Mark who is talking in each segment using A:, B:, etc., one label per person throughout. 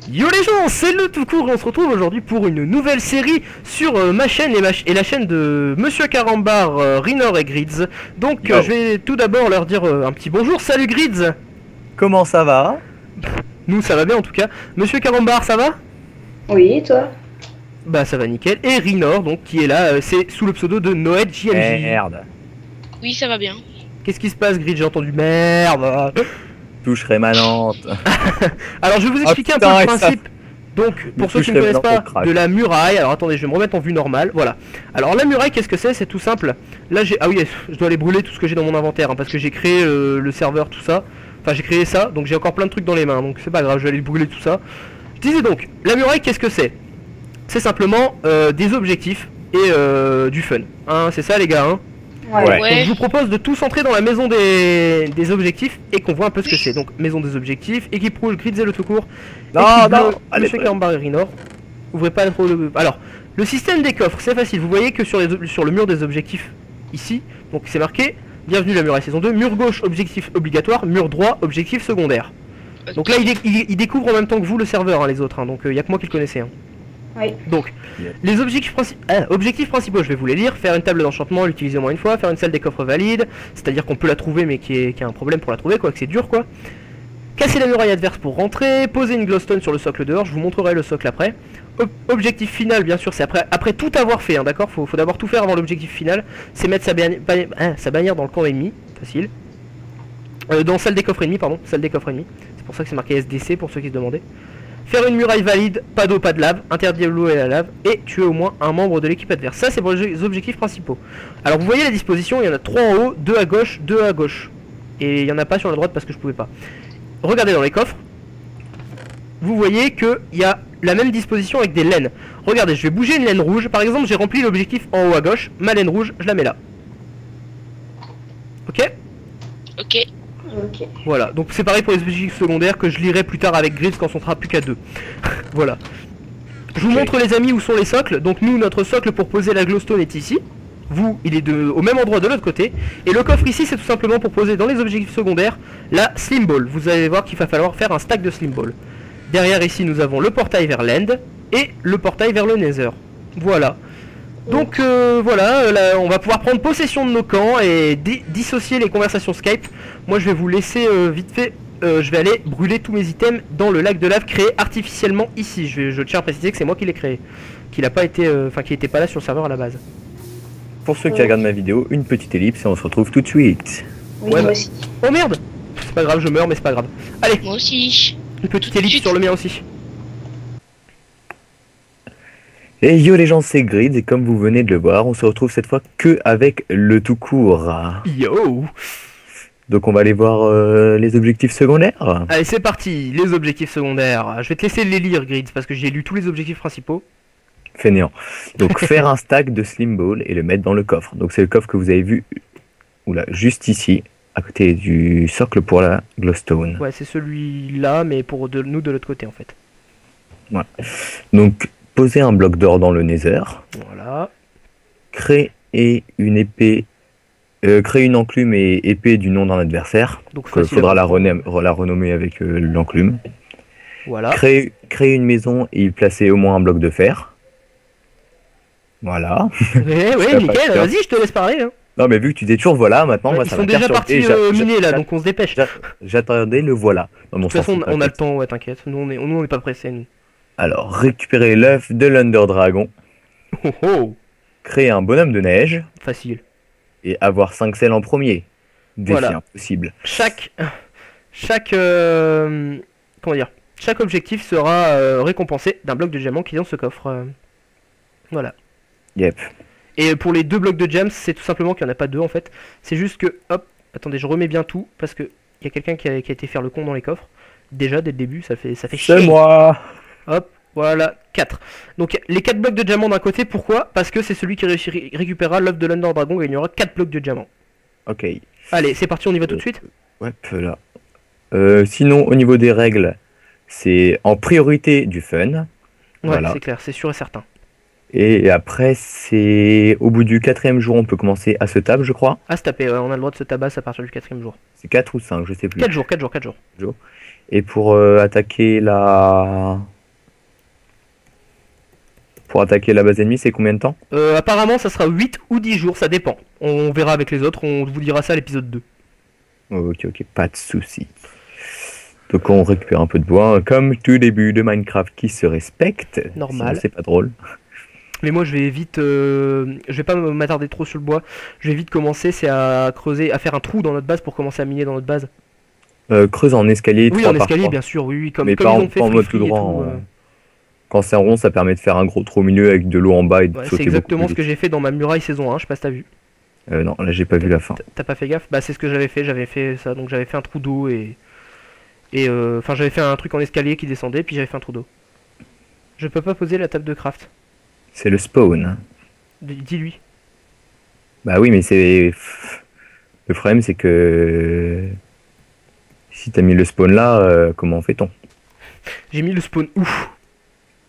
A: Yo les gens, c'est le tout court et on se retrouve aujourd'hui pour une nouvelle série sur ma chaîne et la chaîne de Monsieur Carambar, Rinor et Grids. Donc je vais tout d'abord leur dire un petit bonjour. Salut Grids.
B: Comment ça va?
A: Nous ça va bien en tout cas. Monsieur Carambar, ça va?
C: Oui, et toi?
A: Bah ça va nickel. Et Rinor donc qui est là, c'est sous le pseudo de Noël JLJ.
B: Merde.
D: Oui, ça va bien.
A: Qu'est-ce qui se passe Grids? J'ai entendu merde.
B: Touche rémanente.
A: Alors je vais vous expliquer un peu le principe. Donc pour ceux qui ne connaissent pas, de la muraille. Alors attendez, je vais me remettre en vue normale. Voilà. Alors la muraille, qu'est-ce que c'est? C'est tout simple. Là j'ai... Ah oui, je dois aller brûler tout ce que j'ai dans mon inventaire hein, parce que j'ai créé le serveur, tout ça. Enfin j'ai créé ça, donc j'ai encore plein de trucs dans les mains. Donc c'est pas grave, je vais aller brûler tout ça. Je disais donc, la muraille, qu'est-ce que c'est? C'est simplement des objectifs et du fun. Hein, c'est ça les gars hein.
B: Ouais.
A: Donc je vous propose de tous entrer dans la maison des objectifs et qu'on voit un peu ce que c'est. Donc maison des objectifs, équipe rouge, Grids et le tout court.
B: Non, non, allez,
A: Monsieur Carambar et Rinor. Ouvrez pas trop le... Alors, le système des coffres, c'est facile. Vous voyez que sur le mur des objectifs, ici, donc c'est marqué bienvenue la muraille saison 2, mur gauche objectif obligatoire, mur droit objectif secondaire. Donc là il découvre en même temps que vous le serveur hein, les autres, hein, donc il y a que moi qui le connaissais. Hein.
C: Oui.
A: Donc, les objectifs principaux, je vais vous les lire. Faire une table d'enchantement, l'utiliser au moins une fois. Faire une salle des coffres valide, c'est-à-dire qu'on peut la trouver mais qui a un problème pour la trouver, quoi, que c'est dur, quoi. Casser la muraille adverse pour rentrer. Poser une glowstone sur le socle dehors, je vous montrerai le socle après. Objectif final, bien sûr, c'est après tout avoir fait, hein, d'accord, faut d'abord tout faire avant l'objectif final. C'est mettre sa bannière dans le camp ennemi, facile. Dans salle des coffres ennemis, pardon, salle des coffres ennemis. C'est pour ça que c'est marqué SDC, pour ceux qui se demandaient. Faire une muraille valide, pas d'eau, pas de lave, interdire l'eau et la lave, et tuer au moins un membre de l'équipe adverse. Ça c'est pour les objectifs principaux. Alors vous voyez la disposition, il y en a 3 en haut, 2 à gauche, 2 à gauche. Et il n'y en a pas sur la droite parce que je pouvais pas. Regardez dans les coffres. Vous voyez qu'il y a la même disposition avec des laines. Regardez, je vais bouger une laine rouge. Par exemple, j'ai rempli l'objectif en haut à gauche. Ma laine rouge, je la mets là. Ok?
D: Ok.
C: Ok.
A: Voilà, donc c'est pareil pour les objectifs secondaires que je lirai plus tard avec Grids quand on sera plus qu'à 2. Voilà. Je vous montre les amis où sont les socles. Donc nous, notre socle pour poser la glowstone est ici. Vous, il est au même endroit de l'autre côté. Et le coffre ici, c'est tout simplement pour poser dans les objectifs secondaires la Slim Ball. Vous allez voir qu'il va falloir faire un stack de Slim Ball. Derrière ici, nous avons le portail vers l'End et le portail vers le Nether. Voilà. Donc voilà, là, on va pouvoir prendre possession de nos camps et dissocier les conversations Skype. Moi je vais vous laisser vite fait, je vais aller brûler tous mes items dans le lac de lave créé artificiellement ici. Je tiens à préciser que c'est moi qui l'ai créé, qu'il n'a pas été, qui n'était pas là sur le serveur à la base.
B: Pour ceux qui regardent ma vidéo, une petite ellipse et on se retrouve tout de suite.
C: Oui,
A: Ouais,
C: moi
A: bah.
C: aussi.
A: Oh merde, c'est pas grave, je meurs mais c'est pas grave. Allez,
D: Moi aussi.
A: une petite ellipse sur le mien aussi.
B: Et yo les gens, c'est Grids et comme vous venez de le voir, on se retrouve cette fois que avec le tout court.
A: Yo.
B: Donc on va aller voir les objectifs secondaires.
A: Allez c'est parti, les objectifs secondaires. Je vais te laisser les lire Grids parce que j'ai lu tous les objectifs principaux.
B: Fainéant. Donc faire un stack de Slim Ball et le mettre dans le coffre. Donc c'est le coffre que vous avez vu oula, juste ici, à côté du socle pour la glowstone.
A: Ouais c'est celui-là mais pour nous de l'autre côté en fait.
B: Voilà. Donc poser un bloc d'or dans le Nether.
A: Voilà.
B: Créer une épée, créer une enclume et épée du nom d'un adversaire.
A: Donc
B: Il faudra la renommer avec l'enclume.
A: Voilà.
B: Créer une maison et y placer au moins un bloc de fer. Voilà.
A: Ouais, nickel, vas-y, je te laisse parler. Hein.
B: Non, mais vu que tu dis toujours voilà, maintenant,
A: Ouais,
B: moi,
A: ils
B: ça
A: sont
B: va
A: déjà partis miner là,
B: j'a-
A: donc on se dépêche. De
B: J'attendais le voilà. Dans mon
A: toute façon,
B: sens,
A: on a le temps, ouais, t'inquiète. Nous, on est pas pressés, nous.
B: Alors, récupérer l'œuf de l'Under Dragon,
A: Oh oh,
B: créer un bonhomme de neige
A: facile.
B: et avoir 5 selles en premier. Défi
A: Voilà.
B: impossible.
A: Chaque comment dire, chaque objectif sera récompensé d'un bloc de diamant qui est dans ce coffre. Voilà.
B: Yep.
A: Et pour les 2 blocs de gems, c'est tout simplement qu'il n'y en a pas 2 en fait. C'est juste que, hop, attendez, je remets bien tout parce que il y a quelqu'un qui a été faire le con dans les coffres. Déjà dès le début, ça fait chier.
B: C'est moi.
A: Hop, voilà, 4. Donc les 4 blocs de diamant d'un côté, pourquoi? Parce que c'est celui qui récupérera l'œuf de l'Under Dragon et il y aura 4 blocs de diamant.
B: Ok.
A: Allez, c'est parti, on y va tout de suite.
B: Ouais, là. Sinon, au niveau des règles, c'est en priorité du fun.
A: Ouais,
B: Voilà.
A: c'est clair, c'est sûr et certain.
B: Et après, c'est au bout du 4e jour, on peut commencer à se taper, je crois.
A: À se taper, ouais, on a le droit de se tabasser à partir du 4ème jour.
B: C'est 4 ou 5, je sais plus.
A: 4 jours.
B: Et pour attaquer la Pour attaquer la base ennemie, c'est combien de temps?
A: Apparemment, ça sera 8 ou 10 jours, ça dépend. On verra avec les autres, on vous dira ça à l'épisode 2.
B: Ok, pas de souci. Donc on récupère un peu de bois, comme tout début de Minecraft qui se respecte.
A: Normal.
B: Sinon, c'est pas drôle.
A: Mais moi, je vais vite... je vais pas m'attarder trop sur le bois. Je vais vite commencer, c'est à creuser, à faire un trou dans notre base pour commencer à miner dans notre base.
B: Creuse en escalier,
A: Oui,
B: 3
A: en
B: par
A: escalier,
B: 3.
A: bien sûr, oui, comme,
B: Mais
A: comme
B: pas
A: ils
B: en,
A: ont fait
B: pas en mode
A: Free
B: tout
A: Free et
B: droit.
A: tout,
B: Quand c'est en rond, ça permet de faire un gros trou au milieu avec de l'eau en bas et de
A: Ouais,
B: sauter
A: c'est exactement
B: beaucoup
A: ce
B: plus
A: que j'ai fait dans ma muraille saison 1, je sais pas si t'as vu.
B: vite. Non, là j'ai pas vu la fin.
A: T'as pas fait gaffe? Bah c'est ce que j'avais fait ça, donc j'avais fait un trou d'eau enfin j'avais fait un truc en escalier qui descendait, puis j'avais fait un trou d'eau. Je peux pas poser la table de craft.
B: C'est le spawn.
A: Dis-lui.
B: Bah oui, mais c'est... Le problème c'est que... Si t'as mis le spawn là, comment fait-on?
A: J'ai mis le spawn où?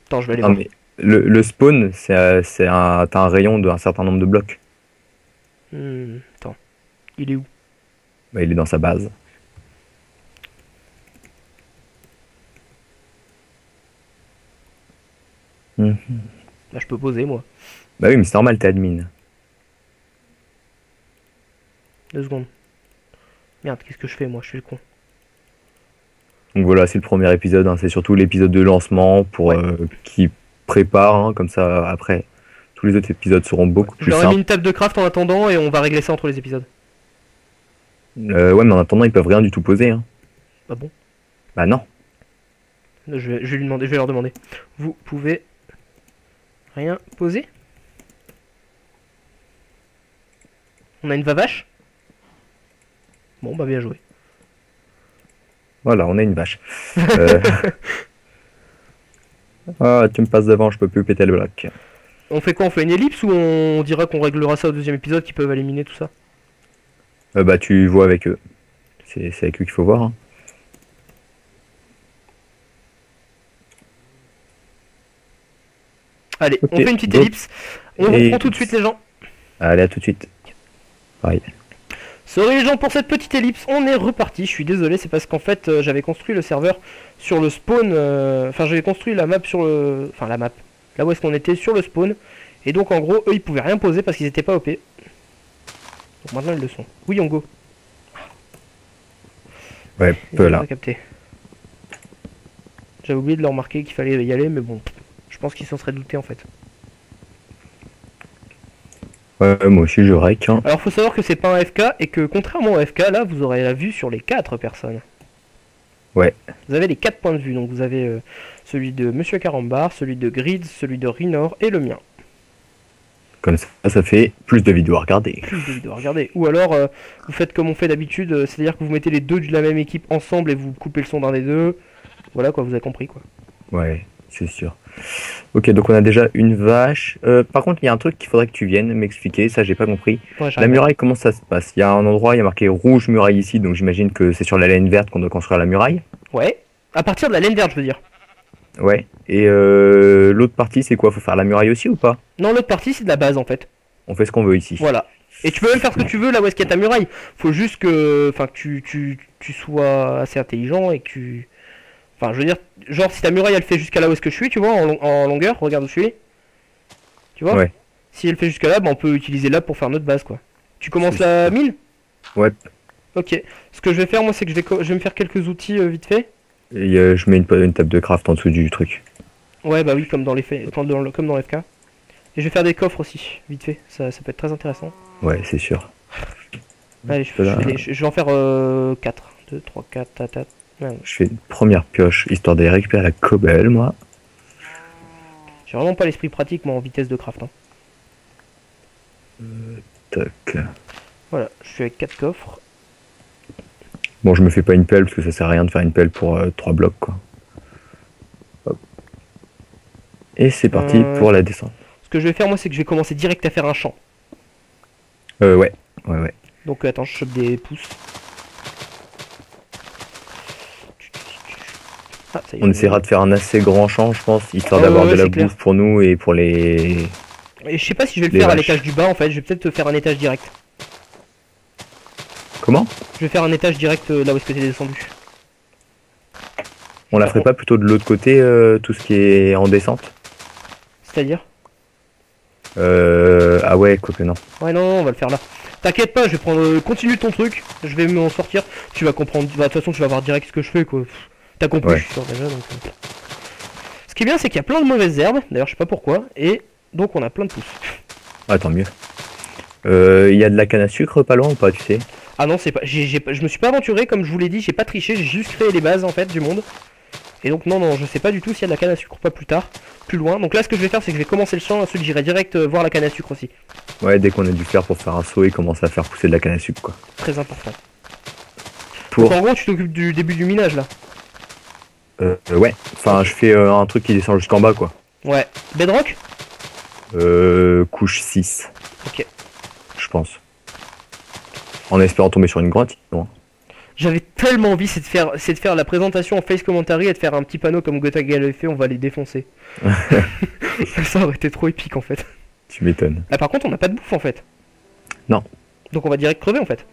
A: Attends, je vais aller
B: Non
A: voir.
B: mais le spawn, t'as un rayon d'un certain nombre de blocs.
A: Attends. Il est où?
B: Bah il est dans sa base.
A: Là je peux poser moi.
B: Bah oui, mais c'est normal, t'es admin.
A: 2 secondes. Merde, qu'est-ce que je fais moi? Je suis le con.
B: Donc voilà, c'est le premier épisode, hein. C'est surtout l'épisode de lancement pour qui prépare, hein, comme ça après tous les autres épisodes seront beaucoup
A: Je
B: plus
A: leur ai mis
B: simples.
A: une table de craft en attendant et on va régler ça entre les épisodes.
B: Ouais, mais en attendant, ils peuvent rien du tout poser, hein.
A: Ah bon?
B: Bah non.
A: Je vais lui demander, je vais leur demander. Vous pouvez rien poser? On a une vavache? Bon bah bien joué.
B: Voilà, on a une vache. Euh, Ah, tu me passes devant, je peux plus péter le bloc.
A: On fait quoi? On fait une ellipse ou on dira qu'on réglera ça au deuxième épisode qu'ils peuvent éliminer tout ça?
B: Bah tu vois avec eux. C'est avec eux qu'il faut voir, hein.
A: Allez,
B: Ok,
A: on fait une petite
B: donc-
A: ellipse. On
B: et-
A: reprend tout de suite les gens.
B: Allez, à tout de suite. Pareil.
A: Sorry les gens pour cette petite ellipse, on est reparti. Je suis désolé, c'est parce qu'en fait j'avais construit le serveur sur le spawn. Enfin j'avais construit la map sur le... Enfin la map. Là où est-ce qu'on était sur le spawn. Et donc en gros eux ils pouvaient rien poser parce qu'ils étaient pas OP. Donc maintenant ils le sont. Oui Yongo.
B: Ouais,
A: Ils
B: peu
A: ont
B: là.
A: pas capté. J'avais oublié de leur marquer qu'il fallait y aller mais bon. Je pense qu'ils s'en seraient doutés en fait.
B: Ouais, moi aussi je rec, hein.
A: Alors faut savoir que c'est pas un FK et que contrairement au FK là vous aurez la vue sur les 4 personnes.
B: Ouais.
A: Vous avez les 4 points de vue, donc vous avez celui de Monsieur Carambar, celui de Grid, celui de Rinor et le mien.
B: Comme ça fait plus de vidéos à regarder.
A: Plus de vidéos à regarder. Ou alors vous faites comme on fait d'habitude, c'est-à-dire que vous mettez les deux de la même équipe ensemble et vous coupez le son d'un des deux. Voilà quoi, vous avez compris quoi.
B: Ouais, c'est sûr. Ok, donc on a déjà une vache. Par contre, il y a un truc qu'il faudrait que tu viennes m'expliquer, ça j'ai pas compris.
A: Ouais,
B: La
A: j'arrive.
B: muraille, comment ça se passe? Il y a un endroit, il y a marqué rouge muraille ici, donc j'imagine que c'est sur la laine verte qu'on doit construire la muraille.
A: Ouais. À partir de la laine verte, je veux dire.
B: Ouais. Et l'autre partie, c'est quoi? Faut faire la muraille aussi ou pas?
A: Non, l'autre partie c'est de la base en fait.
B: On fait ce qu'on veut ici.
A: Voilà. Et tu peux même faire ce que tu veux là où est-ce qu'il y a ta muraille. Faut juste que, enfin, que tu sois assez intelligent et que tu... Enfin, je veux dire, genre si ta muraille elle fait jusqu'à là où est-ce que je suis, tu vois, en longueur, regarde où je suis. Tu vois?
B: Ouais.
A: Si elle fait jusqu'à là, bah, on peut utiliser là pour faire notre base quoi. Tu commences
B: C'est
A: la mine?
B: Ouais.
A: Ok. Ce que je vais faire moi c'est que je vais me faire quelques outils vite fait.
B: Et je mets une table de craft en dessous du truc.
A: Ouais bah oui comme dans les faits, comme dans le FK. Et je vais faire des coffres aussi, vite fait. Ça peut être très intéressant.
B: Ouais, c'est sûr.
A: Allez, je vais en faire 4. 2, 3, 4, tata. Ouais,
B: Je fais une première pioche, histoire de récupérer la cobble, moi.
A: j'ai vraiment pas l'esprit pratique moi en vitesse de craft. Hein.
B: Tac.
A: Voilà, je suis avec 4 coffres.
B: Bon, je me fais pas une pelle, parce que ça sert à rien de faire une pelle pour 3 blocs, quoi. Hop. Et c'est parti pour la descente.
A: Ce que je vais faire moi c'est que je vais commencer direct à faire un champ.
B: Ouais. Ouais.
A: Donc attends, je chope des pouces. Ah, ça y est,
B: On essaiera de faire un assez grand champ, je pense, histoire
A: Ouais,
B: d'avoir
A: ouais,
B: de la
A: c'est clair.
B: bouffe pour nous et pour les...
A: Et je sais pas si je vais le
B: Les
A: faire à
B: vaches.
A: l'étage du bas en fait, je vais peut-être te faire un étage direct.
B: Comment?
A: Je vais faire un étage direct là où est-ce que t'es descendu.
B: On la ferait pas plutôt de l'autre côté, tout ce qui est en descente?
A: C'est-à-dire?
B: Ah ouais, quoique non.
A: Ouais, non, on va le faire là. T'inquiète pas, je vais prendre. Continue ton truc, je vais m'en sortir. Tu vas comprendre. Bah, de toute façon, tu vas voir direct ce que je fais, quoi. T'as compris,
B: Ouais.
A: je suis sûr déjà. Donc, ce qui est bien, c'est qu'il y a plein de mauvaises herbes. D'ailleurs, je sais pas pourquoi. Et donc, on a plein de pousses.
B: Ah, tant mieux. Il y a de la canne à sucre pas loin ou pas, tu sais?
A: Ah non, c'est pas. Je me suis pas aventuré, comme je vous l'ai dit, j'ai pas triché, j'ai juste créé les bases en fait du monde. Et donc, non, je sais pas du tout s'il y a de la canne à sucre ou pas plus tard, plus loin. Donc là, ce que je vais faire, c'est que je vais commencer le champ. Ensuite, j'irai direct voir la canne à sucre aussi.
B: Ouais, dès qu'on a du fer pour faire un saut, il commence à faire pousser de la canne à sucre, quoi.
A: Très important.
B: Pour...
A: Donc, en gros, tu t'occupes du début du minage là.
B: Ouais, enfin, je fais un truc qui descend jusqu'en bas, quoi.
A: Ouais. Bedrock.
B: Couche 6.
A: Ok.
B: Je pense. En espérant tomber sur une grotte, non.
A: J'avais tellement envie, c'est de faire la présentation en face commentary et de faire un petit panneau comme Gotaga l'avait fait, on va les défoncer. Ça aurait été trop épique en fait.
B: Tu m'étonnes.
A: Ah, par contre, on n'a pas de bouffe en fait.
B: Non.
A: Donc on va direct crever en fait.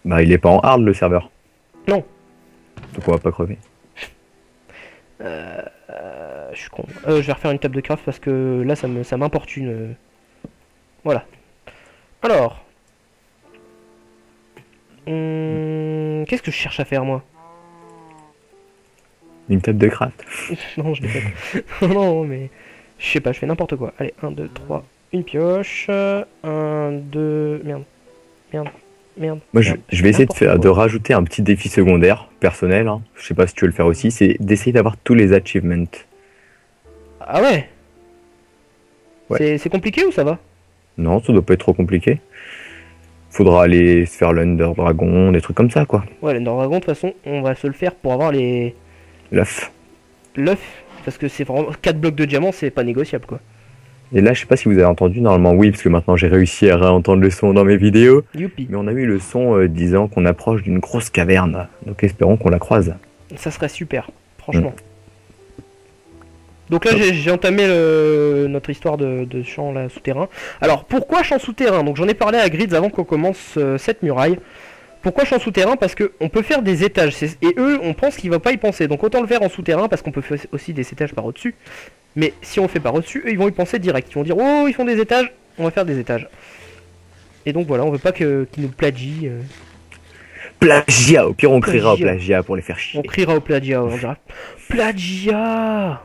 B: Bah, il est pas en hard le serveur.
A: Non.
B: Donc on va pas crever.
A: Je suis con. Je vais refaire une table de craft parce que là ça m'importune. Voilà. Alors. Qu'est-ce que je cherche à faire moi?
B: Une table de craft.
A: Non, je l'ai fait. Non, mais. Je sais pas, je fais n'importe quoi. Allez, 1, 2, 3, une pioche. 1, 2. Merde. Merde.
B: Moi, je vais essayer de
A: N'importe quoi.
B: rajouter un petit défi secondaire, personnel. Hein. Je sais pas si tu veux le faire aussi. C'est d'essayer d'avoir tous les achievements.
A: Ah ouais,
B: Ouais.
A: C'est compliqué ou ça va?
B: Non, ça doit pas être trop compliqué. Faudra aller se faire l'Under Dragon, des trucs comme ça, quoi.
A: Ouais, l'Ender Dragon, de toute façon, on va se le faire pour avoir les
B: L'œuf.
A: l'œuf. Parce que c'est vraiment 4 blocs de diamant, c'est pas négociable quoi.
B: Et là, je sais pas si vous avez entendu, normalement oui, parce que maintenant j'ai réussi à réentendre le son dans mes vidéos.
A: Youpi.
B: Mais on a eu le son disant qu'on approche d'une grosse caverne. Donc espérons qu'on la croise.
A: Ça serait super, franchement.
B: Mm.
A: Donc là, j'ai entamé notre histoire de champ là, souterrain. Alors, pourquoi champ souterrain? Donc j'en ai parlé à Grids avant qu'on commence cette muraille. Pourquoi champ souterrain? Parce que on peut faire des étages. Et eux, on pense qu'ils vont pas y penser. Donc autant le faire en souterrain parce qu'on peut faire aussi des étages par au-dessus. Mais si on le fait par au-dessus, eux, ils vont y penser direct. Ils vont dire, oh, ils font des étages, on va faire des étages. Et donc voilà, on veut pas qu'ils nous plagient.
B: Plagiat. Au pire, on criera au
A: Plagiat.
B: plagiat pour les faire chier.
A: On criera au plagiat, on dira plagiat.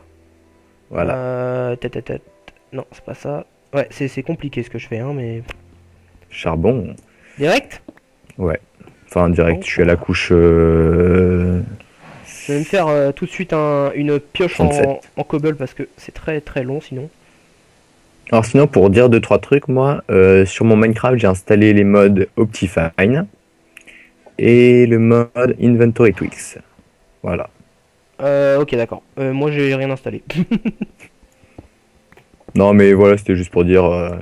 B: Voilà.
A: Non, c'est pas ça. Ouais, c'est compliqué ce que je fais, hein, mais
B: Charbon.
A: direct.
B: Ouais. Enfin, direct,
A: Bon,
B: je suis à la couche...
A: Je vais me faire tout de suite une pioche
B: 37.
A: en cobble parce que c'est très très long sinon.
B: Alors sinon, pour dire 2-3 trucs, moi, sur mon Minecraft, j'ai installé les modes Optifine et le mode Inventory Tweaks. Voilà.
A: Ok, d'accord. Moi j'ai rien installé.
B: Non, mais voilà, c'était juste pour dire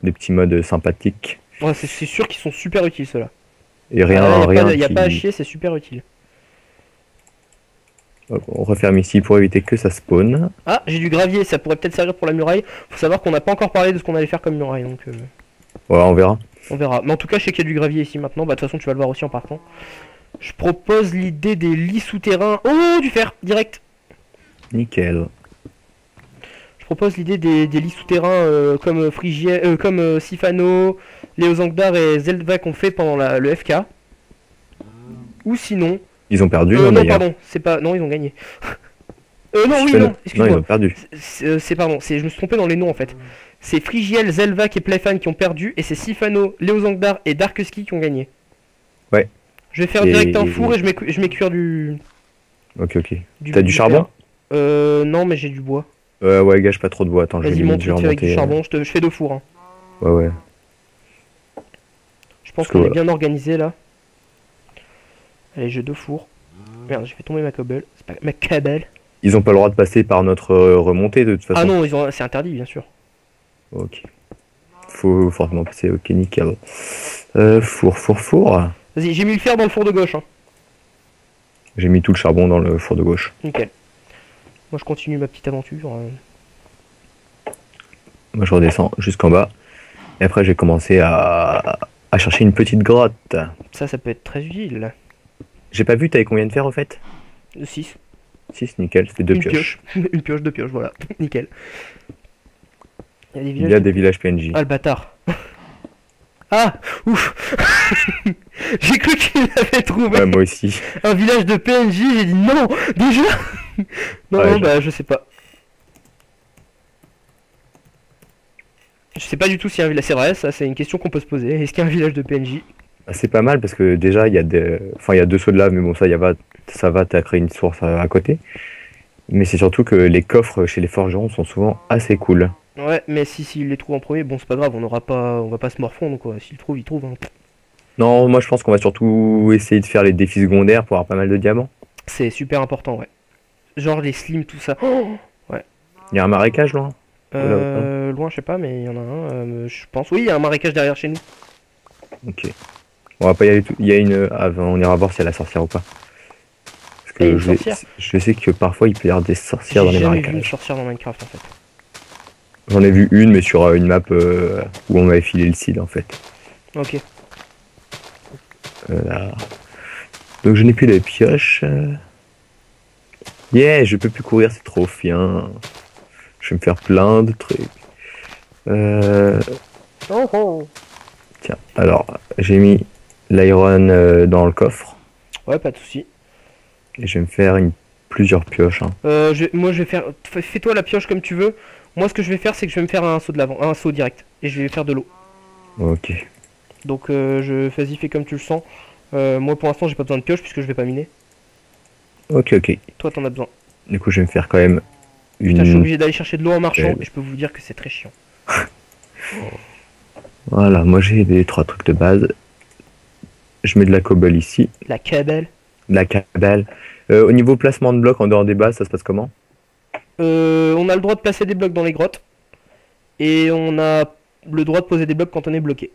B: des petits modes sympathiques.
A: Ouais, c'est sûr qu'ils sont super utiles ceux-là.
B: Et rien,
A: Y a
B: qui...
A: pas à chier, c'est super utile.
B: Hop, on referme ici pour éviter que ça spawn.
A: Ah, j'ai du gravier, ça pourrait peut-être servir pour la muraille. Faut savoir qu'on n'a pas encore parlé de ce qu'on allait faire comme muraille, donc
B: Voilà, on verra.
A: on verra. Mais en tout cas, je sais qu'il y a du gravier ici maintenant. Bah de toute façon, tu vas le voir aussi en partant. Je propose l'idée des lits souterrains. Oh, du fer, direct.
B: Nickel.
A: Je propose l'idée des lits souterrains comme comme Sifano, Léo Zangdar et Zelda qu'on fait pendant le FK. Ou sinon...
B: Ils ont perdu,
A: non,
B: d'ailleurs.
A: pardon, c'est pas... Non, ils ont gagné. Non, oui,
B: Non,
A: non,
B: non, ils
A: excuse-moi.
B: ont perdu.
A: Je me suis trompé dans les noms en fait. C'est Frigiel, Zelvac et Playfan qui ont perdu, et c'est Sifano, Léo Zangdar et Darkuski qui ont gagné.
B: Ouais.
A: Je vais faire
B: Et-
A: direct un four et je mets cuire
B: Ok. T'as du charbon?
A: fer. Non, mais j'ai du bois.
B: Ouais, gâche pas trop de bois. Attends, je vais
A: Vas-y, monte
B: je vais
A: vite fait avec du
B: remonter,
A: charbon, je fais 2 fours. Hein.
B: Ouais.
A: Je pense
B: Parce que
A: qu'on est
B: voilà.
A: bien organisé là. Allez, j'ai 2 fours. Merde, j'ai fait tomber ma cobble. C'est pas ma cobble.
B: Ils ont pas le droit de passer par notre remontée, de toute façon.
A: Ah non, c'est interdit, bien sûr.
B: Ok. Faut forcément passer. Ok, nickel. Four.
A: Vas-y, j'ai mis le fer dans le four de gauche. Hein.
B: J'ai mis tout le charbon dans le four de gauche.
A: Nickel. Moi, je continue ma petite aventure.
B: Moi, je redescends jusqu'en bas. Et après, j'ai commencé à chercher une petite grotte.
A: Ça peut être très utile.
B: J'ai pas vu, t'avais combien de fer, au fait?
A: 6.
B: 6, nickel. C'était 2
A: Une
B: pioches.
A: Une pioche, 2 pioches, voilà. Nickel. Il y a des
B: Il
A: villages.
B: y a des villages PNJ.
A: Ah le bâtard. Ah, ouf. J'ai cru qu'il avait trouvé
B: Ouais, moi aussi.
A: un village de PNJ, j'ai dit non, déjà. Non,
B: Ouais,
A: non, bah je sais pas. Je sais pas du tout si un village, c'est vrai, ça c'est une question qu'on peut se poser. Est-ce qu'il y a un village de PNJ?
B: Bah, c'est pas mal parce que déjà il y a enfin il y a 2 sauts de lave, mais bon ça va, t'as créé une source à côté. Mais c'est surtout que les coffres chez les forgerons sont souvent assez cool.
A: Ouais, mais s'il les trouve en premier, bon c'est pas grave, on va pas se morfondre quoi. S'il trouve, il trouve. Hein.
B: Non, moi je pense qu'on va surtout essayer de faire les défis secondaires pour avoir pas mal de diamants.
A: C'est super important, ouais. Genre les slims, tout ça. Oh
B: Il y a un marécage loin.
A: loin, je sais pas, mais il y en a un, je pense. Oui, il y a un marécage derrière chez nous.
B: Ok. On va pas y aller tout. Il y a une. On ira voir si elle a la sorcière ou pas. Parce
A: Il y a
B: que
A: une sorcière.
B: je sais que parfois il peut y avoir des sorcières dans
A: J'ai
B: les
A: jamais vu une
B: marécages.
A: sorcière dans Minecraft en fait.
B: J'en ai vu une, mais sur une map où on m'avait filé le seed en fait.
A: Ok.
B: Là. Donc je n'ai plus de pioche. Yeah, je peux plus courir, c'est trop bien. Je vais me faire plein de trucs.
A: Oh oh.
B: Tiens, alors j'ai mis l'iron dans le coffre
A: Ouais, pas de soucis.
B: et je vais me faire plusieurs pioches. Hein.
A: Moi je vais faire. Fais-toi la pioche comme tu veux. Moi ce que je vais faire c'est que je vais me faire un saut de l'avant, un saut direct. Et je vais faire de l'eau.
B: Ok.
A: Donc vas-y fais comme tu le sens. Moi pour l'instant j'ai pas besoin de pioche puisque je vais pas miner.
B: Ok.
A: Toi t'en as besoin.
B: Du coup je vais me faire quand même
A: Putain, je suis
B: une.
A: obligé d'aller chercher de l'eau en marchant
B: Ouais.
A: et je peux vous dire que c'est très chiant.
B: Voilà, moi j'ai les 3 trucs de base. Je mets de la cobble ici,
A: La cabelle.
B: de la cabale. Au niveau placement de blocs en dehors des bases, ça se passe comment?
A: On a le droit de placer des blocs dans les grottes. Et on a le droit de poser des blocs quand on est bloqué.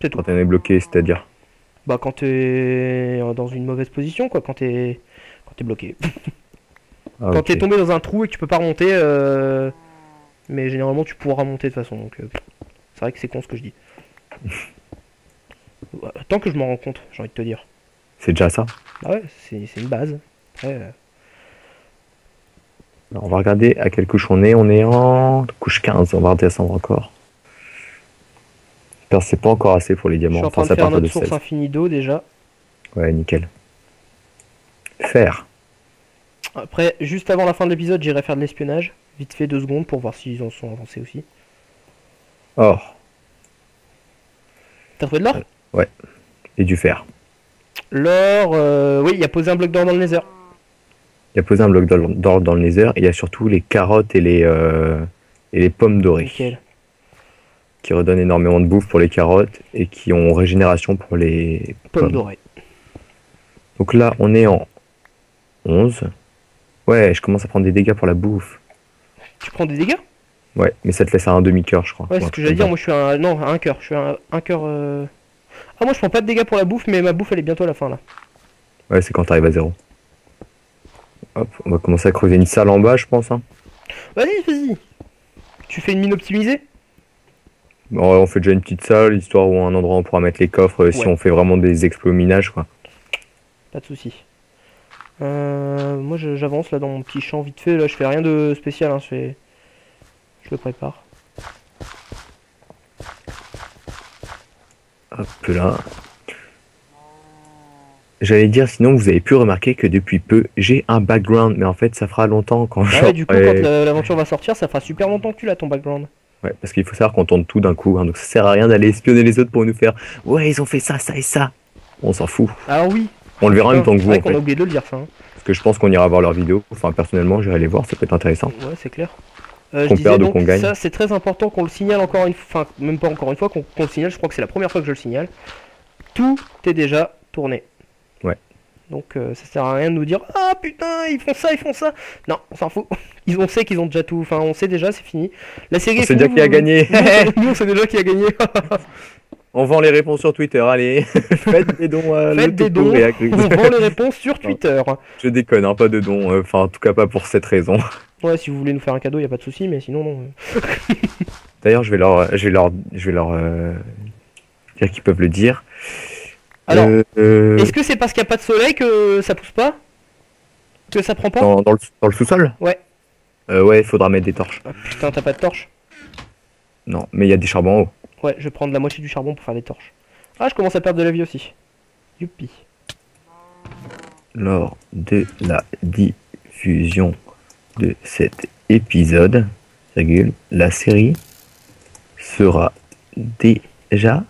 A: C'est tout.
B: Quand on est bloqué, c'est-à-dire?
A: Bah quand t'es dans une mauvaise position quoi, quand t'es bloqué.
B: Ah,
A: Quand
B: ok.
A: t'es tombé dans un trou et que tu peux pas remonter, mais généralement tu pourras remonter de toute façon, donc c'est vrai que c'est con ce que je dis. Tant que je m'en rends compte, j'ai envie de te dire.
B: C'est déjà ça.
A: Bah ouais, c'est une base. Après,
B: Alors, on va regarder à quelle couche on est. On est en couche 15, on va redescendre encore. J'espère que c'est pas encore assez pour les
A: je
B: diamants.
A: suis en train
B: Enfin,
A: de
B: ça
A: faire
B: part de
A: notre source
B: 16.
A: infinie d'eau déjà.
B: Ouais, nickel. Fer.
A: Après, juste avant la fin de l'épisode, j'irai faire de l'espionnage. Vite fait 2 secondes pour voir s'ils en sont avancés aussi.
B: Or.
A: T'as trouvé de l'or?
B: Et du fer.
A: L'or, oui, il y a posé un bloc d'or dans le nether.
B: Il y a posé un bloc d'or dans le nether. Et il y a surtout les carottes et les pommes dorées.
A: Nickel.
B: Qui redonnent énormément de bouffe pour les carottes. Et qui ont régénération pour les
A: Pomme dorée.
B: Donc là, on est en 11. Ouais, je commence à prendre des dégâts pour la bouffe.
A: Tu prends des dégâts?
B: Ouais, mais ça te laisse à un demi-cœur, je crois.
A: Ouais, c'est ce que j'allais dire. Moi, je suis un. Non, à un cœur. Je suis un cœur. Ah, moi, je prends pas de dégâts pour la bouffe, mais ma bouffe, elle est bientôt à la fin là.
B: Ouais, c'est quand t'arrives à 0. Hop, on va commencer à creuser une salle en bas, je pense. Hein.
A: Vas-y. Tu fais une mine optimisée?
B: Bon, on fait déjà une petite salle, histoire où un endroit où on pourra mettre les coffres si
A: Ouais.
B: on fait vraiment des exploits au minage, quoi.
A: Pas de soucis. Moi, j'avance là dans mon petit champ vite fait. Là, je fais rien de spécial. Hein, je le prépare.
B: Hop là. J'allais dire, sinon vous avez pu remarquer que depuis peu, j'ai un background, mais en fait ça fera longtemps quand
A: Ah ouais, du coup, quand l'aventure va sortir, ça fera super longtemps que tu l'as ton background.
B: Ouais, parce qu'il faut savoir qu'on tourne tout d'un coup, hein, donc ça sert à rien d'aller espionner les autres pour nous faire « Ouais, ils ont fait ça, ça et ça !» On s'en fout.
A: Alors oui.
B: On le verra en même temps que
A: C'est
B: vous,
A: vrai
B: en
A: qu'on a
B: fait.
A: oublié de le dire ça. Hein.
B: Parce que je pense qu'on ira voir leurs vidéos. Enfin, personnellement, j'irai les voir, ça peut être intéressant.
A: Ouais, c'est clair. Je
B: Qu'on
A: disais
B: perde ou
A: donc,
B: qu'on gagne.
A: ça c'est très important qu'on le signale encore une fois, enfin même pas encore une fois, qu'on le signale, je crois que c'est la première fois que je le signale. Tout est déjà tourné.
B: Ouais.
A: Donc ça sert à rien de nous dire « Ah putain, ils font ça, ils font ça !» Non, on s'en fout. On sait qu'ils ont déjà tout, enfin on sait déjà, c'est fini. La série
B: On
A: est
B: sait
A: finie,
B: déjà qui a gagné.
A: Nous on sait déjà qui a gagné.
B: On vend les réponses sur Twitter, allez. Faites des dons à
A: Faites des dons, on vend les réponses sur Twitter.
B: Je déconne, hein, pas de dons. Enfin, en tout cas, pas pour cette raison.
A: Ouais, si vous voulez nous faire un cadeau, y a pas de souci, mais sinon non.
B: D'ailleurs, je vais leur dire qu'ils peuvent le dire.
A: Alors, est-ce que c'est parce qu'il n'y a pas de soleil que ça pousse pas? Que ça prend pas?
B: dans le sous-sol?
A: Ouais.
B: Ouais, il faudra mettre des torches.
A: Ah, putain, t'as pas de torche?
B: Non, mais il y a des charbons en haut.
A: Ouais, je vais prendre la moitié du charbon pour faire des torches. Ah, je commence à perdre de la vie aussi. Youpi.
B: Lors de la diffusion de cet épisode, virgule, la série sera déjà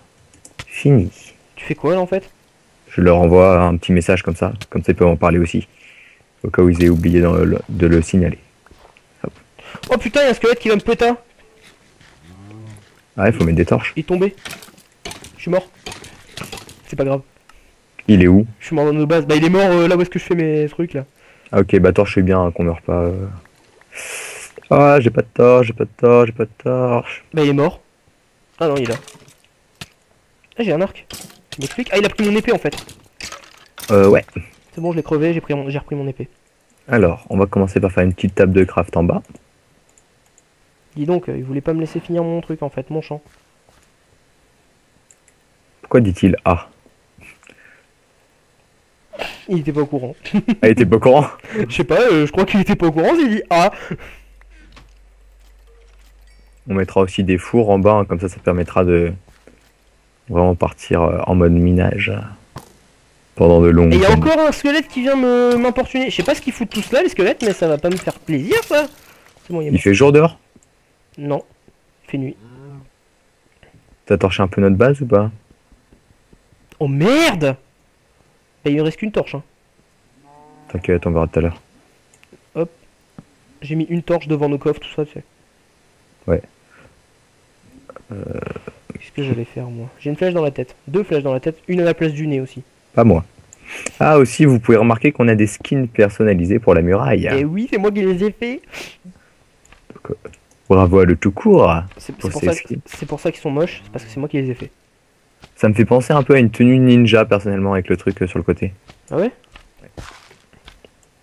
B: finie.
A: Tu fais quoi là en fait?
B: Je leur envoie un petit message comme ça ils peuvent en parler aussi, au cas où ils aient oublié de le signaler.
A: Oh putain, il y a un squelette qui va me péter.
B: Ah, il faut mettre des torches.
A: Il est tombé. Je suis mort. C'est pas grave.
B: Il est où?
A: Je suis mort dans nos bases. Bah il est mort là où est-ce que je fais mes trucs là.
B: Ah ok, bah torche, c'est bien qu'on meurt pas. Ah, j'ai pas de torche, j'ai pas de torche, j'ai pas de torche.
A: Bah il est mort. Ah non, il est là. Ah, j'ai un arc. Tu m'expliques? Ah, il a pris mon épée en fait.
B: Ouais.
A: C'est bon, je l'ai crevé, j'ai repris mon épée.
B: Alors, on va commencer par faire une petite table de craft en bas.
A: Dis donc, il voulait pas me laisser finir mon truc en fait, mon champ.
B: Pourquoi dit-il ah?
A: Il était pas au courant.
B: Ah, il était pas au courant?
A: Je sais pas, je crois qu'il était pas au courant, il dit ah.
B: On mettra aussi des fours en bas, hein, comme ça permettra de vraiment partir en mode minage pendant de longues
A: Et il y a
B: journées.
A: encore un squelette qui vient m'importuner. Je sais pas ce qu'ils foutent tous là, les squelettes, mais ça va pas me faire plaisir ça. C'est bon, il est
B: Il
A: mort.
B: fait jour dehors?
A: Non, il fait nuit.
B: T'as torché un peu notre base ou pas?
A: Oh merde! Bah, il me reste qu'une torche. Hein.
B: T'inquiète, on verra tout à l'heure.
A: J'ai mis une torche devant nos coffres, tout ça, tu sais.
B: Ouais.
A: Qu'est-ce que j'allais faire moi? J'ai une flèche dans la tête. Deux flèches dans la tête, une à la place du nez aussi.
B: Pas moi. Ah aussi, vous pouvez remarquer qu'on a des skins personnalisés pour la muraille.
A: Et oui, c'est moi qui les ai fait.
B: Bravo à le tout court.
A: C'est
B: Pour
A: pour,
B: ces
A: ça
B: skins.
A: c'est pour ça qu'ils sont moches, c'est parce que c'est moi qui les ai fait.
B: Ça me fait penser un peu à une tenue ninja personnellement avec le truc sur le côté.
A: Ah ouais?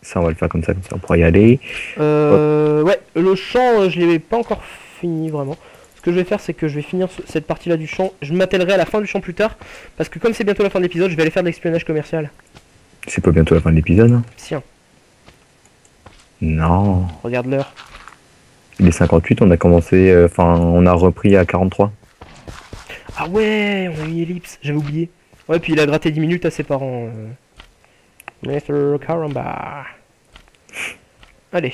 B: Ça, on va le faire comme ça on pourra y aller.
A: Ouais, le champ, je l'ai pas encore fini vraiment. Ce que je vais faire, c'est que je vais finir cette partie-là du champ. Je m'attellerai à la fin du champ plus tard, parce que comme c'est bientôt la fin de l'épisode, je vais aller faire de l'espionnage commercial.
B: C'est pas bientôt la fin de l'épisode, hein?
A: Tiens,
B: Non.
A: regarde l'heure.
B: Il est 58, on a commencé, on a repris à 43.
A: Ah ouais, on a eu une ellipse, j'avais oublié. Ouais, puis il a gratté 10 minutes à ses parents. Mr. Caramba. Allez,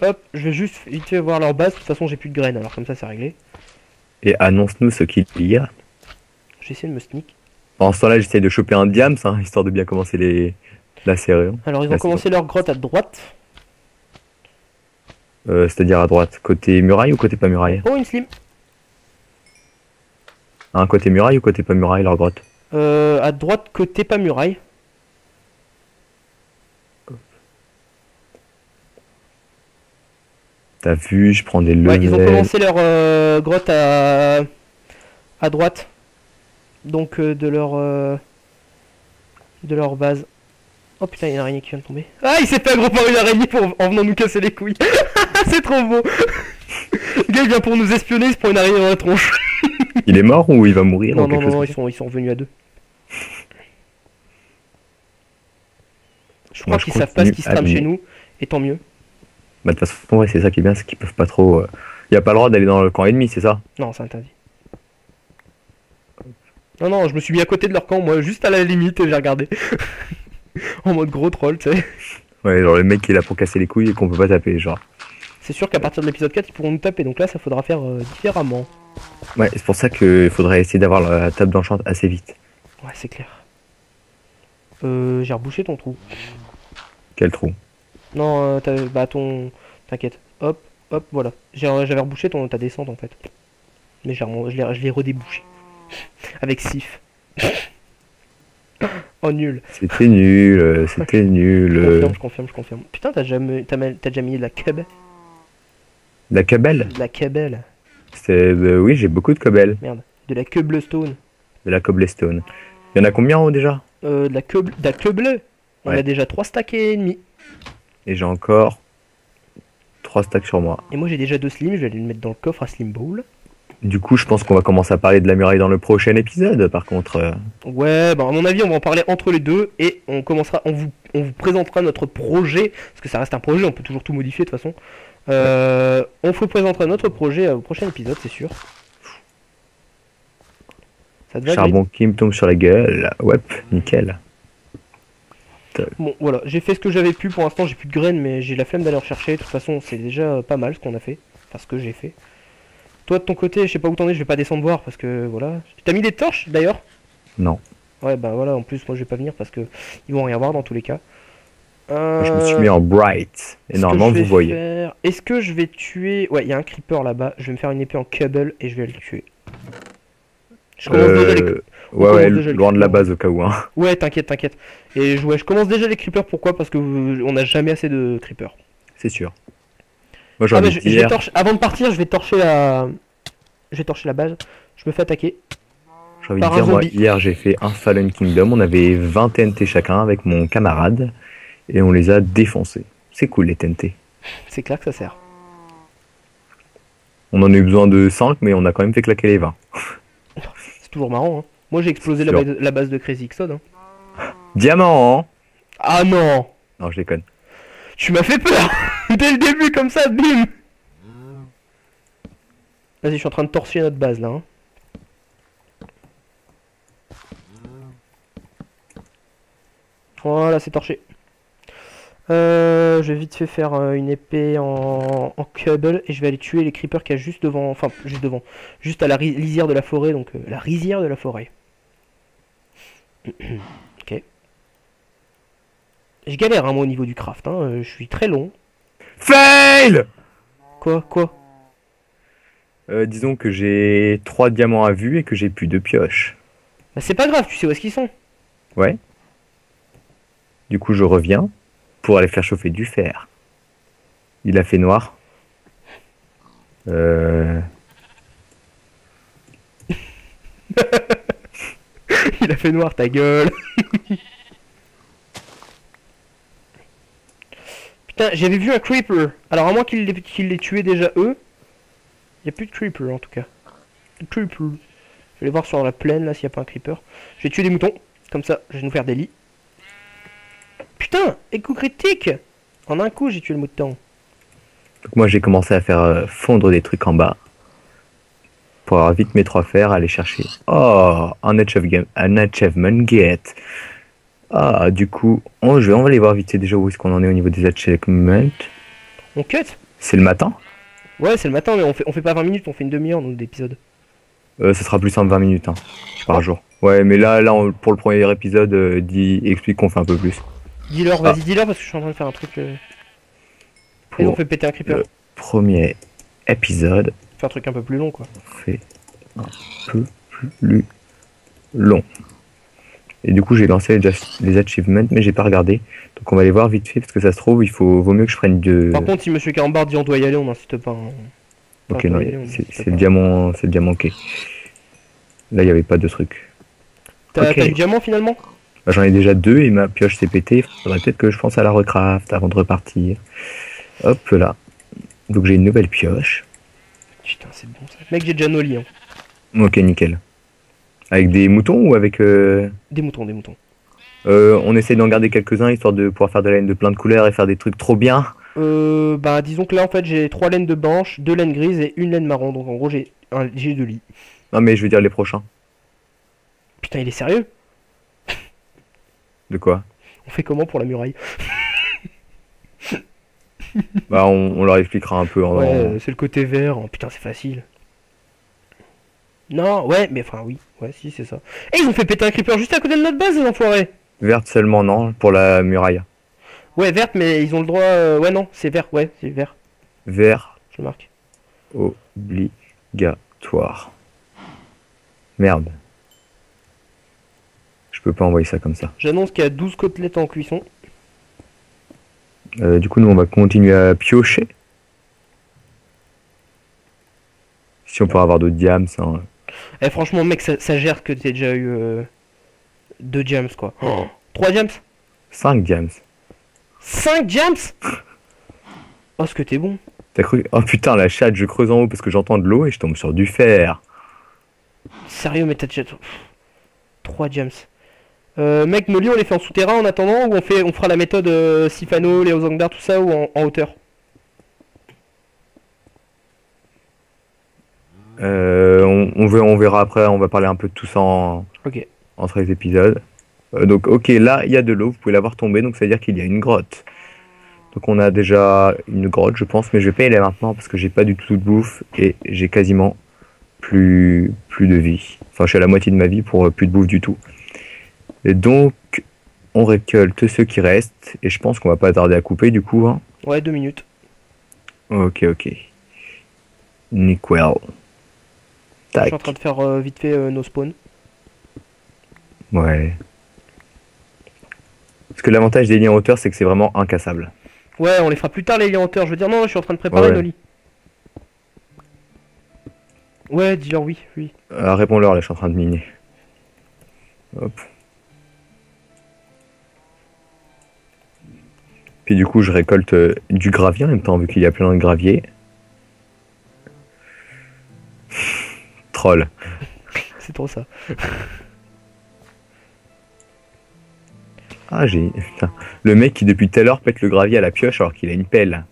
A: hop, je vais juste vite fait voir leur base. De toute façon, j'ai plus de graines, alors comme ça, c'est réglé.
B: Et annonce-nous ce qu'il y a.
A: J'ai essayé de me sneak.
B: Pendant ce temps-là, j'essaye de choper un diams, hein, histoire de bien commencer la série.
A: Alors, ils ont
B: La
A: commencé leur grotte à droite.
B: C'est-à-dire à droite, côté muraille ou côté pas muraille?
A: Oh, une slim.
B: Un côté muraille ou côté pas muraille, leur grotte?
A: À droite, côté pas muraille.
B: T'as vu, je prends des
A: Ouais,
B: levels.
A: ils ont commencé leur grotte à droite. Donc de leur base. Oh putain, il y a une araignée qui vient de tomber. Ah, il s'est fait aggro par une araignée en venant nous casser les couilles. C'est trop beau. Le gars il vient pour nous espionner, il se prend une araignée dans la tronche.
B: Il est mort ou il va mourir
A: Non,
B: ou
A: non,
B: quelque chose
A: non,
B: comme
A: ils sont revenus à deux. Je crois
B: Moi, je
A: qu'ils savent pas ce qui se
B: continue à
A: trame chez
B: miner.
A: nous, et tant mieux.
B: Bah, de toute façon, ouais, c'est ça qui est bien, c'est qu'ils peuvent pas trop. Y a pas le droit d'aller dans le camp ennemi, c'est ça?
A: Non, c'est interdit. Non, non, je me suis mis à côté de leur camp, moi, juste à la limite, et j'ai regardé. En mode gros troll, tu sais.
B: Ouais, genre le mec qui est là pour casser les couilles et qu'on peut pas taper, genre.
A: C'est sûr qu'à partir de l'épisode 4, ils pourront nous taper, donc là, ça faudra faire différemment.
B: Ouais, c'est pour ça qu'il faudrait essayer d'avoir la table d'enchant assez vite.
A: Ouais, c'est clair. J'ai rebouché ton trou.
B: Quel trou?
A: Non, bah ton... T'inquiète. Hop, hop, voilà. J'avais rebouché ta descente, en fait. Mais je l'ai redébouché. Avec Sif. Oh, nul.
B: C'était nul, c'était nul.
A: Je confirme. Putain, t'as déjà mis de la cobble?
B: La cabelle?
A: De la cobble.
B: Oui, j'ai beaucoup de cobble.
A: Merde. De la cobblestone.
B: De la cobblestone. Il y en a combien en haut déjà?
A: De la cobble. On
B: Ouais.
A: a déjà 3 stacks et demi.
B: Et j'ai encore 3 stacks sur moi.
A: Et moi j'ai déjà 2 slims, je vais aller le mettre dans le coffre à Slim Ball.
B: Du coup, je pense qu'on va commencer à parler de la muraille dans le prochain épisode, par contre.
A: Ouais, bah à mon avis on va en parler entre les deux et on vous présentera notre projet, parce que ça reste un projet, on peut toujours tout modifier de toute façon. On vous présentera notre projet au prochain épisode, c'est sûr. Ça te va,
B: Charbon qui me tombe sur la gueule. Ouais, nickel.
A: Grid? Bon, voilà, j'ai fait ce que j'avais pu. Pour l'instant, j'ai plus de graines, mais j'ai la flemme d'aller en chercher. De toute façon, c'est déjà pas mal ce qu'on a fait. Enfin, ce que j'ai fait. Toi, de ton côté, je sais pas où t'en es, je vais pas descendre voir parce que voilà. T'as mis des torches d'ailleurs?
B: Non.
A: Ouais, bah voilà, en plus, moi je vais pas venir parce que ils vont rien voir dans tous les cas.
B: Je me suis mis en bright. Et
A: Ce que
B: normalement,
A: je vais
B: vous voyez.
A: faire- Est-ce que je vais tuer... Ouais, il y a un creeper là-bas. Je vais me faire une épée en cable et je vais le tuer. Je commence déjà les...
B: Ouais,
A: commence
B: ouais,
A: déjà les
B: loin de la
A: creepers.
B: base au cas où. Hein.
A: Ouais, t'inquiète, t'inquiète. Et je commence déjà les creepers, pourquoi? Parce que on a jamais assez de creepers.
B: C'est sûr. Moi, j'ai
A: Ah bah,
B: envie de dire.
A: avant de partir, je vais torcher la... Je vais torcher la base. Je me fais attaquer.
B: J'ai envie de
A: par un
B: dire, moi,
A: zombie.
B: hier, j'ai fait un Fallen Kingdom. On avait 20 TNT chacun avec mon camarade. Et on les a défoncés. C'est cool, les TNT.
A: C'est clair que ça sert.
B: On en a eu besoin de 5, mais on a quand même fait claquer les 20.
A: C'est toujours marrant, hein. Moi j'ai explosé
B: Sûr.
A: la base de Crazy Xod, hein.
B: Diamant, hein.
A: Ah non!
B: Non, je déconne.
A: Tu m'as fait peur! Dès le début, comme ça, bim! Vas-y, je suis en train de torcher notre base là, hein. Voilà, c'est torché. Je vais vite fait faire une épée en cable et je vais aller tuer les creepers qu'il y a juste devant, enfin juste devant, juste à la lisière de la forêt, donc la rizière de la forêt. Ok. Je galère hein, moi au niveau du craft, hein. Je suis très long.
B: Fail.
A: Quoi?
B: Disons que j'ai 3 diamants à vue et que j'ai plus de pioches.
A: Bah c'est pas grave, tu sais où est-ce qu'ils sont.
B: Ouais. Du coup, je reviens pour aller faire chauffer du fer. Il a fait noir.
A: Il a fait noir ta gueule. Putain, j'avais vu un creeper. Alors à moins qu'ils l'aient tué déjà eux. Il n'y a plus de creeper en tout cas. Creeper. Je vais aller voir sur la plaine là s'il n'y a pas un creeper. Je vais tuer des moutons. Comme ça, je vais nous faire des lits. Putain, écho critique. En un coup, j'ai tué le mouton.
B: Donc moi, j'ai commencé à faire fondre des trucs en bas. Pour avoir vite mes 3 fers, aller chercher. Oh, un achievement get. Ah, du coup, on va aller voir vite fait déjà où est-ce qu'on en est au niveau des achievements.
A: On cut.
B: C'est le matin.
A: Ouais, c'est le matin, mais on fait pas 20 minutes, on fait une demi-heure donc d'épisode.
B: Ce sera plus simple 20 minutes hein, par jour. Ouais, mais là pour le premier épisode, explique qu'on fait un peu plus.
A: Dis-leur, vas-y, dis-leur parce que je suis en train de faire un truc. Ils ont
B: Pour
A: fait péter un creeper.
B: le premier épisode,
A: Faire un truc un peu plus long quoi.
B: on fait un peu plus long. Et du coup, j'ai lancé les achievements, mais j'ai pas regardé. Donc on va les voir vite fait parce que ça se trouve, vaut mieux que je prenne de.
A: Par contre, si Monsieur Carambar dit on doit y aller, on n'insiste pas. Hein.
B: Ok,
A: Enfin,
B: non,
A: on doit y aller, on n'insiste
B: c'est
A: pas.
B: le diamant, c'est le diamant ok. Là, il y avait pas de truc.
A: T'as
B: Ok.
A: du diamant finalement?
B: Bah, j'en ai déjà 2 et ma pioche s'est pétée. Faudrait peut-être que je pense à la recraft avant de repartir. Hop là. Donc j'ai une nouvelle pioche.
A: Putain, c'est bon ça. Mec, j'ai déjà nos lits. Hein.
B: Ok, nickel. Avec des moutons ou avec...
A: Des moutons, des moutons.
B: on essaie d'en garder quelques-uns histoire de pouvoir faire de la laine de plein de couleurs et faire des trucs trop bien.
A: Bah disons que là en fait j'ai 3 laines de blanche, 2 laines grises et 1 laine marron. Donc en gros j'ai 2 lits.
B: Non mais je veux dire les prochains.
A: Putain, il est sérieux?
B: De quoi?
A: On fait comment pour la muraille?
B: Bah on leur expliquera un peu en...
A: Ouais, c'est le côté vert. Oh, putain, c'est facile. Non, ouais, mais enfin oui. Ouais, si, c'est ça. Et ils ont fait péter un creeper juste à côté de notre base, les enfoirés!
B: Verte seulement non, pour la muraille.
A: Ouais, verte, mais ils ont le droit... Ouais, non, c'est vert, ouais, c'est vert.
B: Vert
A: Je le marque.
B: obligatoire. Merde. Je peux pas envoyer ça comme ça.
A: J'annonce qu'il y a 12 côtelettes en cuisson.
B: Du coup, nous, on va continuer à piocher. Si on peut avoir d'autres diams. Hein.
A: Eh, franchement, mec, ça gère que t'aies déjà eu 2 jams, quoi. 3 jams?
B: 5 diams.
A: 5 jams? Oh, ce que t'es bon.
B: T'as cru? Oh putain, la chatte, je creuse en haut parce que j'entends de l'eau et je tombe sur du fer.
A: Sérieux, mais t'as déjà... 3 jams. Mec, nos lits, on les fait en souterrain en attendant ou on fera la méthode Sifano, Léo Zangdar, tout ça ou en hauteur?
B: On verra après, on va parler un peu de tout ça
A: Ok.
B: entre les épisodes. Donc ok, là il y a de l'eau, vous pouvez la voir tomber, donc ça veut dire qu'il y a une grotte. Donc on a déjà une grotte je pense, mais je vais pas y aller maintenant parce que j'ai pas du tout de bouffe et j'ai quasiment plus de vie. Enfin je suis à la moitié de ma vie pour plus de bouffe du tout. Et donc on récolte ceux qui restent et je pense qu'on va pas tarder à couper du coup. Hein.
A: Ouais, 2 minutes.
B: Ok. Nickel.
A: Je
B: Tac.
A: suis en train de faire vite fait nos spawns.
B: Ouais. Parce que l'avantage des liens en hauteur, c'est que c'est vraiment incassable.
A: Ouais, on les fera plus tard les liens en hauteur. Je veux dire, non, je suis en train de préparer
B: Ouais.
A: nos lits. Ouais, dis-leur oui.
B: Réponds-leur, là, je suis en train de miner. Hop. Puis du coup, je récolte du gravier en même temps, vu qu'il y a plein de gravier. Troll.
A: C'est trop ça.
B: Ah, putain. Le mec qui, depuis tout à l'heure, pète le gravier à la pioche alors qu'il a une pelle.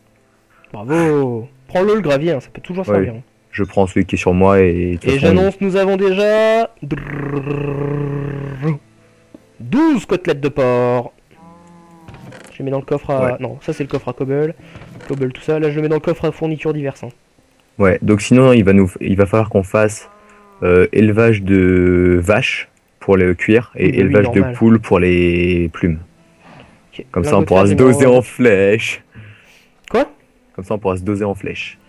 A: Bravo. Prends-le le gravier, hein, ça peut toujours
B: Ouais.
A: servir. Hein.
B: Je prends celui qui est sur moi et... de toute
A: Et
B: façon,
A: j'annonce, nous avons déjà 12 côtelettes de porc. Je les mets dans le coffre à...
B: Ouais.
A: Non, ça c'est le coffre à cobble. Cobble, tout ça. Là, je le mets dans le coffre à fournitures diverses. Hein.
B: Ouais, donc sinon, il va falloir qu'on fasse élevage de vaches pour le cuir et
A: Oui, bah oui,
B: élevage
A: normal.
B: de poules pour les plumes.
A: Ok.
B: Comme ça,
A: Lingot
B: on
A: de
B: pourra
A: fer,
B: se
A: j'ai mis
B: doser en flèche.
A: Quoi?
B: Comme ça, on pourra se doser en flèche.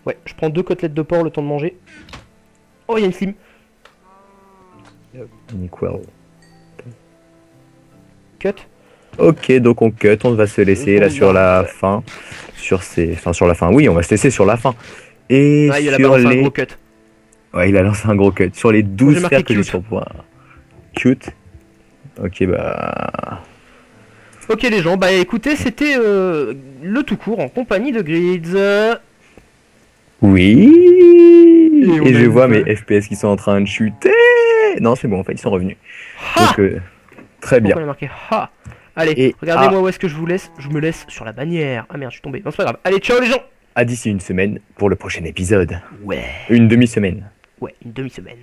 A: Ouais, je prends 2 côtelettes de porc le temps de manger. Oh, il y a une slim.
B: Nickel.
A: Cut.
B: Ok, donc on cut, on va se laisser là sur la fin. Enfin, sur la fin, oui, on va se laisser sur la fin. Et
A: Ah, il a
B: sur
A: balancé un
B: les...
A: gros cut.
B: Ouais, il a lancé un gros cut. Sur les
A: J'ai
B: 12
A: marqué
B: fers que j'ai
A: cute.
B: sur point. Cute. Ok, bah...
A: Ok les gens, bah écoutez, c'était le tout court en compagnie de Grids.
B: Oui.
A: Et on
B: Et
A: a
B: je
A: une
B: vois mes
A: balle.
B: FPS qui sont en train de chuter. Non, c'est bon, en fait, ils sont revenus.
A: Ha.
B: Donc, très bien.
A: Pourquoi on a marqué ha? Allez,
B: Et
A: regardez-moi où est-ce que je vous laisse. Je me laisse sur la bannière. Ah merde, je suis tombé. Non, c'est pas grave. Allez, ciao les gens.
B: à d'ici une semaine pour le prochain épisode.
A: Ouais,
B: Une demi-semaine.
A: ouais, une demi-semaine.